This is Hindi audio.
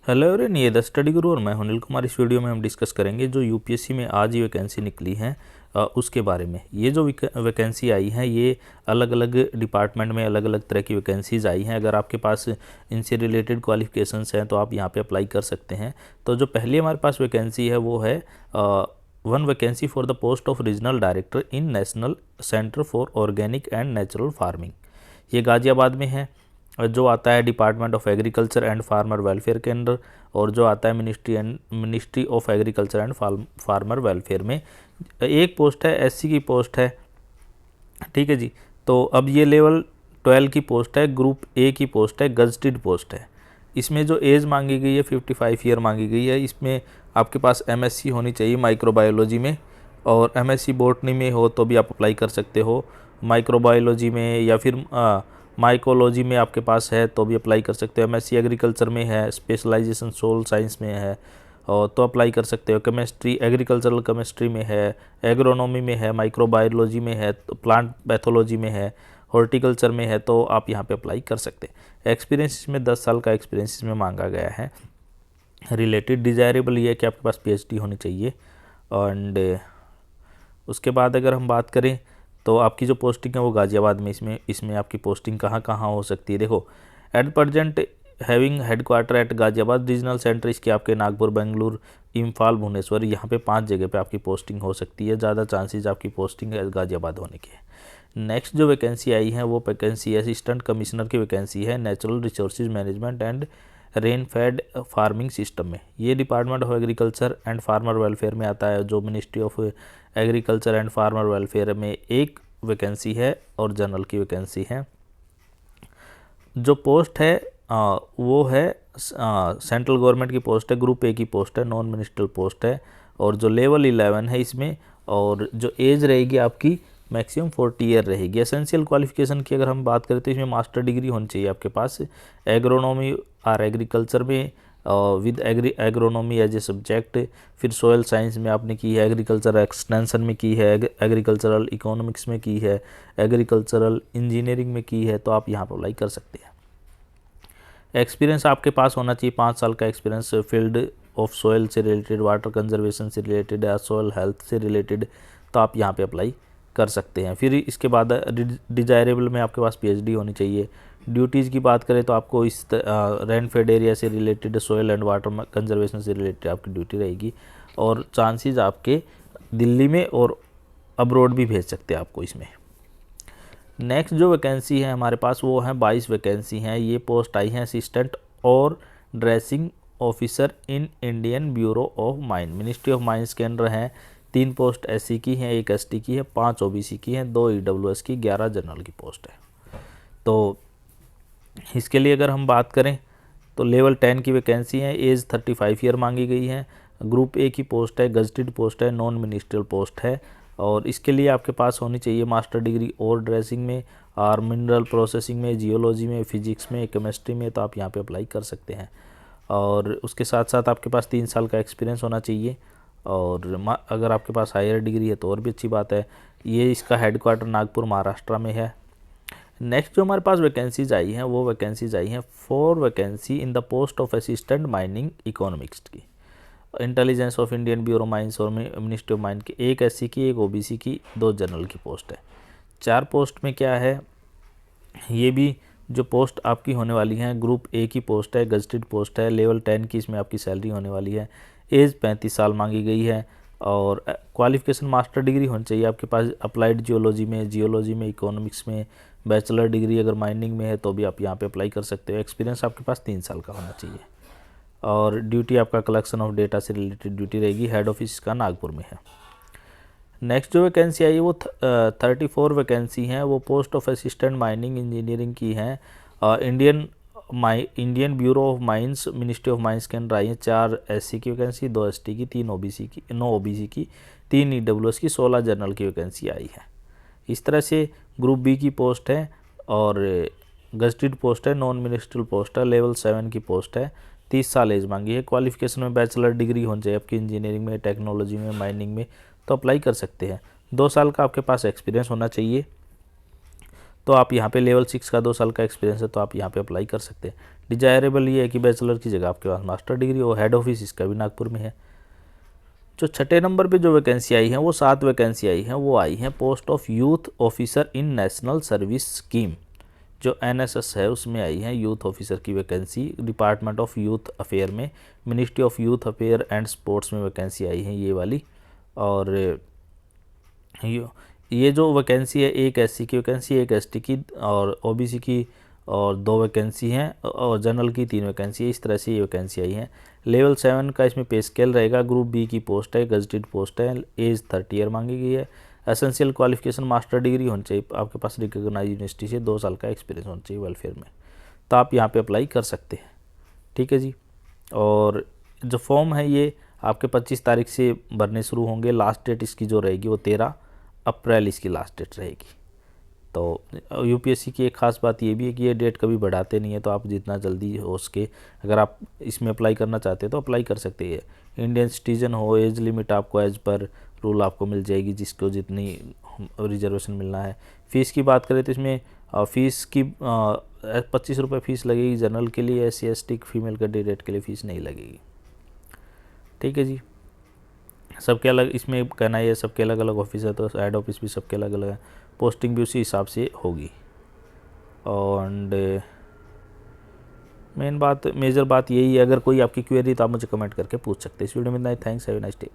हेलो एवरीवन, ये द स्टडी गुरु और मैं हूं अनिल कुमार। इस वीडियो में हम डिस्कस करेंगे जो यूपीएससी में आज ही वैकेंसी निकली है उसके बारे में। ये जो वैकेंसी आई है ये अलग अलग डिपार्टमेंट में अलग अलग तरह की वैकेंसीज आई हैं। अगर आपके पास इनसे रिलेटेड क्वालिफिकेशंस हैं तो आप यहाँ पे अप्लाई कर सकते हैं। तो जो पहली हमारे पास वैकेंसी है वो है one vacancy for the post of regional director in national centre for organic and natural farming. ये गाज़ियाबाद में है। जो आता है department of agriculture and farmer welfare के अंदर, और जो आता है ministry of agriculture and farmer welfare में। एक पोस्ट है एससी की पोस्ट है, ठीक है जी। तो अब ये लेवल 12 की पोस्ट है, ग्रुप ए की पोस्ट है, गजटेड पोस्ट है। इसमें जो एज मांगी गई है 55 ईयर मांगी गई है। इसमें आपके पास एमएससी होनी चाहिए माइक्रोबायोलॉजी में, और एमएससी बॉटनी में हो तो भी आप अप्लाई कर सकते हो। माइक्रोबायोलॉजी में या फिर माइकोलॉजी में आपके पास है तो भी अप्लाई कर सकते हो। एमएससी एग्रीकल्चर में है, स्पेशलाइजेशन सोल साइंस में है और तो अप्लाई कर सकते हो। केमिस्ट्री एग्रीकल्चरल केमिस्ट्री में है, एग्रोनॉमी में है, माइक्रोबायोलॉजी में है, तो प्लांट पैथोलॉजी में है, हॉर्टिकल्चर में है, तो आप यहाँ पे अप्लाई कर सकते हैं। एक्सपीरियंस इसमें 10 साल का एक्सपीरियंस इसमें मांगा गया है। रिलेटेड डिज़ायरेबल ये है कि आपके पास पीएचडी होनी चाहिए। एंड उसके बाद अगर हम बात करें तो आपकी जो पोस्टिंग है वो गाज़ियाबाद में। इसमें आपकी पोस्टिंग कहाँ कहाँ हो सकती है, देखो। At present having headquarter at Ghaziabad regional centre, इसके आपके नागपुर, बेंगलुरु, इम्फाल, भुवनेश्वर, यहाँ पे 5 जगह पे आपकी पोस्टिंग हो सकती है। ज़्यादा चांसेस आपकी पोस्टिंग गाज़ियाबाद होने के हैं। नेक्स्ट जो वैकेंसी आई है वो वैकेंसी असिस्टेंट कमिश्नर की वैकेंसी है natural resources management and rain fade farming system में। ये department of agriculture and farmer welfare में आता है। जो ministry of agriculture and farmer welfare में एक वैकेंसी है और जनरल की वैकेंसी है। जो पोस्ट है वो है सेंट्रल गवर्नमेंट की पोस्ट है, ग्रुप ए की पोस्ट है, नॉन मिनिस्ट्रियल पोस्ट है, और जो लेवल 11 है इसमें। और जो एज रहेगी आपकी मैक्सिमम 40 ईयर रहेगी। एसेंशियल क्वालिफिकेशन की अगर हम बात करें तो इसमें मास्टर डिग्री होनी चाहिए आपके पास एग्रोनॉमी और एग्रीकल्चर में with agronomy as a subject. फिर सोयल साइंस में आपने की है, एग्रीकल्चर एक्सटेंशन में की है, एग्रीकल्चरल इकोनॉमिक्स में की है, एग्रीकल्चरल इंजीनियरिंग में की है, तो आप यहाँ पर अप्लाई कर सकते हैं। एक्सपीरियंस आपके पास होना चाहिए 5 साल का एक्सपीरियंस फील्ड ऑफ सोयल से रिलेटेड, वाटर कंजर्वेशन से रिलेटेड या सोयल हेल्थ से रिलेटेड, तो आप यहाँ पे अप्लाई कर सकते हैं। फिर इसके बाद डिजायरेबल में आपके पास पीएचडी होनी चाहिए। ड्यूटीज़ की बात करें तो आपको इस रेन फेड एरिया से related, soil and water conservation से रिलेटेड आपकी ड्यूटी रहेगी। और चांसेस आपके दिल्ली में और अब्रॉड भी भेज सकते हैं आपको इसमें। नेक्स्ट जो वैकेंसी है हमारे पास वो है 22 वैकेंसी हैं। ये पोस्ट आई हैं असिस्टेंट और dressing officer in Indian bureau of mine, ministry of mines के अंडर हैं। 3 पोस्ट एससी की हैं, 1 एसटी की है, 5 ओबीसी की हैं, 2 ईडब्ल्यूएस की, 11 जनरल की पोस्ट है। तो इसके लिए अगर हम बात करें तो लेवल 10 की वैकेंसी है, एज 35 ईयर मांगी गई है। ग्रुप ए की पोस्ट है, गजटेड पोस्ट है, नॉन मिनिस्ट्रियल पोस्ट है। और इसके लिए आपके पास होनी चाहिए मास्टर डिग्री और ड्रेसिंग में, और मिनरल प्रोसेसिंग में, जियोलॉजी में, फिजिक्स में, केमिस्ट्री में, तो आप यहाँ पे अप्लाई कर सकते हैं। और उसके साथ साथ आपके पास 3 साल का एक्सपीरियंस होना चाहिए। और अगर आपके पास हायर डिग्री है तो और भी अच्छी बात है। ये इसका हेडक्वार्टर नागपुर महाराष्ट्र में है। नेक्स्ट जो हमारे पास वैकेंसीज आई हैं वो वैकेंसीज आई हैं 4 vacancy in the post of assistant mining economics की, intelligence of Indian bureau mines और मिनिस्ट्री ऑफ माइन की। 1 एससी की, 1 ओबीसी की, 2 जनरल की पोस्ट है। 4 पोस्ट में क्या है, ये भी जो पोस्ट आपकी होने वाली हैं ग्रुप ए की पोस्ट है, गजटेड पोस्ट है, लेवल 10 की इसमें आपकी सैलरी होने वाली है। एज 35 साल मांगी गई है। और क्वालिफिकेशन मास्टर डिग्री होनी चाहिए आपके पास अप्लाइड जियोलॉजी में, इकोनॉमिक्स में। बैचलर डिग्री अगर माइनिंग में है तो भी आप यहाँ पे अप्लाई कर सकते हो। एक्सपीरियंस आपके पास 3 साल का होना चाहिए। और ड्यूटी आपका कलेक्शन ऑफ डेटा से रिलेटेड ड्यूटी रहेगी। हेड ऑफिस का नागपुर में है। नेक्स्ट जो वैकेंसी आई है वो 34 वैकेंसी हैं, वो post of assistant mining engineering की हैं। Indian bureau of mines, ministry of mines के अंडर आई हैं। 4 एससी की वैकेंसी, 2 एसटी की, 9 ओबीसी की, 3 ईडब्ल्यूएस की, 16 जनरल की वैकेंसी आई है। इस तरह से ग्रुप बी की पोस्ट है और गजटेड पोस्ट है, नॉन मिनिस्ट्रियल पोस्ट है, लेवल 7 की पोस्ट है। 30 साल एज मांगी है। क्वालिफिकेशन में बैचलर डिग्री होनी चाहिए आपकी इंजीनियरिंग में, टेक्नोलॉजी में, माइनिंग में, तो अप्लाई कर सकते हैं। 2 साल का आपके पास एक्सपीरियंस होना चाहिए। तो आप यहाँ पे लेवल 6 का 2 साल का एक्सपीरियंस है तो आप यहाँ पे अप्लाई कर सकते हैं। डिजायरेबल ये है कि बैचलर की जगह आपके पास मास्टर डिग्री हो। हेड ऑफिस इसका भी नागपुर में है। जो छठे नंबर पे जो वैकेंसी आई है वो 7 वैकेंसी आई हैं, वो आई हैं post of youth officer in national service scheme, जो एनएसएस है उसमें आई है यूथ ऑफिसर की vacancy. Department of youth affair में, ministry of youth affair and sports में वैकेंसी आई है ये वाली। और ये जो वैकेंसी है, एक एससी की वैकेंसी, एक एसटी की और ओबीसी की, और 2 वैकेंसी हैं, और जनरल की 3 वैकेंसी है। इस तरह से ये वैकेंसी आई है। लेवल 7 का इसमें पे स्केल रहेगा। ग्रुप बी की पोस्ट है, गजटेड पोस्ट है। एज 30 ईयर मांगी गई है। एसेंशियल क्वालिफिकेशन मास्टर डिग्री होनी चाहिए आपके पास, रिकॉग्नाइज यूनिवर्सिटी से 2 साल का एक्सपीरियंस होना चाहिए वेलफेयर में, तो आप यहाँ पे अप्लाई कर सकते हैं। ठीक है जी। और जो फॉर्म है ये आपके 25 तारीख से भरने शुरू होंगे। लास्ट डेट इसकी जो रहेगी वो 13 अप्रैल इसकी लास्ट डेट रहेगी। तो यूपीएससी की एक ख़ास बात ये भी है कि ये डेट कभी बढ़ाते नहीं है, तो आप जितना जल्दी हो सके अगर आप इसमें अप्लाई करना चाहते हैं तो अप्लाई कर सकते हैं। इंडियन सिटीजन हो, एज लिमिट आपको एज पर रूल आपको मिल जाएगी, जिसको जितनी रिजर्वेशन मिलना है। फ़ीस की बात करें तो इसमें फ़ीस की 25 रुपये फ़ीस लगेगी जनरल के लिए। SC ST फीमेल कैंडिडेट के लिए फ़ीस नहीं लगेगी। ठीक है जी। सबके अलग इसमें कहना है, सबके अलग अलग ऑफिस है, तो हेड ऑफिस भी सबके अलग अलग है, पोस्टिंग भी उसी हिसाब से होगी। और मेजर बात यही है। अगर कोई आपकी क्वेरी तो आप मुझे कमेंट करके पूछ सकते हैं। इस वीडियो में इतना ही। Thanks, have a nice day.